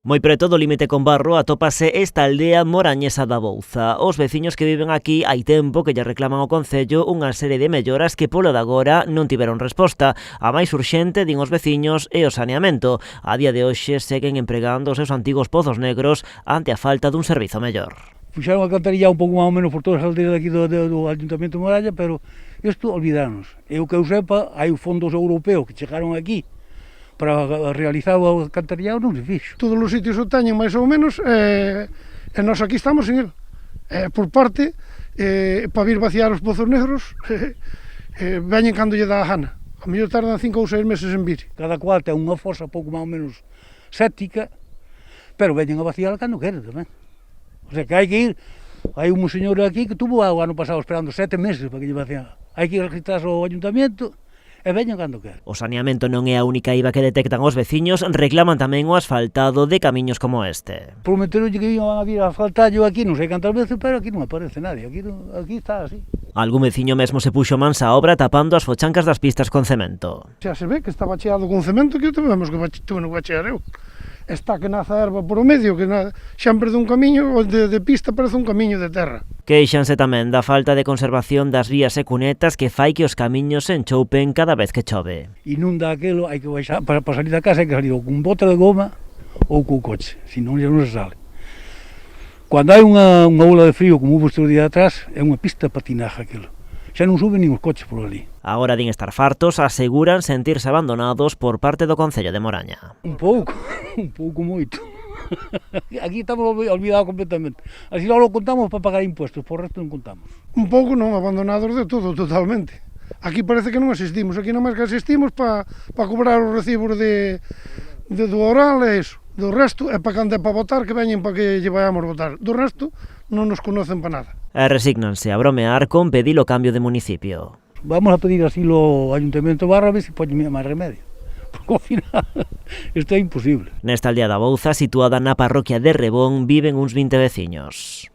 Moi preto do límite con Barro atópase esta aldea morañesa da Bouza. Os veciños que viven aquí hai tempo que lle reclaman ao Concello unha serie de melloras que polo de agora non tiveron resposta. A máis urxente, din os veciños, é o saneamento. A día de hoxe seguen empregando os seus antigos pozos negros ante a falta dun servizo mellor. Puxeron a cantarilla un pouco máis ou menos por todas as aldeias daqui do Ayuntamento de Moralla, pero isto olvidanos. E o que eu sepa, hai fondos europeos que chegaron aquí para realizar o alcantarillado, non se fixo. Todos os sitios o teñen máis ou menos, e nós aquí estamos en el. Por parte, para vir vaciar os pozos negros, veñen cando lle dá a gana. A mellor tardan 5 ou 6 meses en vir. Cada cual ten unha fosa pouco máis ou menos séptica, pero veñen a vaciar cando queren tamén. O sea que hai que ir. Hai un señor aquí que tuvo o ano pasado esperando 7 meses para que lle vaciara. Hai que ir a registrarse ao ayuntamento e veñen cando queren. O saneamento non é a única iba que detectan os veciños, reclaman tamén o asfaltado de camiños como este. Prometeron que iban a vir a asfaltallo aquí, non sei cantas veces, pero aquí non aparece nadie, aquí está así. Algún veciño mesmo se puxo mans á obra tapando as fochancas das pistas con cemento. Xa se ve que está bacheado con cemento, que temos que bachear eu. Está que naza a erva por o medio, que sempre dun camiño de pista parece un camiño de terra. Queixanse tamén da falta de conservación das vías e cunetas que fai que os camiños se enchoupen cada vez que chove. Inunda aquelo, hai que baixar, para salir da casa hai que salir ou cun bote de goma ou cun coche, senón non se sale. Cando hai unha ola de frío, como hubo este día atrás, é unha pista de patinaje aquilo. Xa non suben nin os coches por ali. Agora din estar fartos, aseguran sentirse abandonados por parte do Concello de Moraña. Un pouco moito. Aquí estamos olvidados completamente. Así logo contamos para pagar impuestos, por resto non contamos. Un pouco non, abandonados de todo, totalmente. Aquí parece que non asistimos, aquí nomás que asistimos para cobrar os recibos do oral e iso. Do resto é para cando é para votar, que veñen para que lle vayamos votar. Do resto non nos conocen para nada. E resígnanse a bromear con pedir o cambio de municipio. Vamos a pedir asilo ao Ayuntamento de Barro a ver se pode máis remedio. Porque ao final isto é imposible. Nesta aldea da Bouza, situada na parroquia de Rebón, viven uns 20 veciños.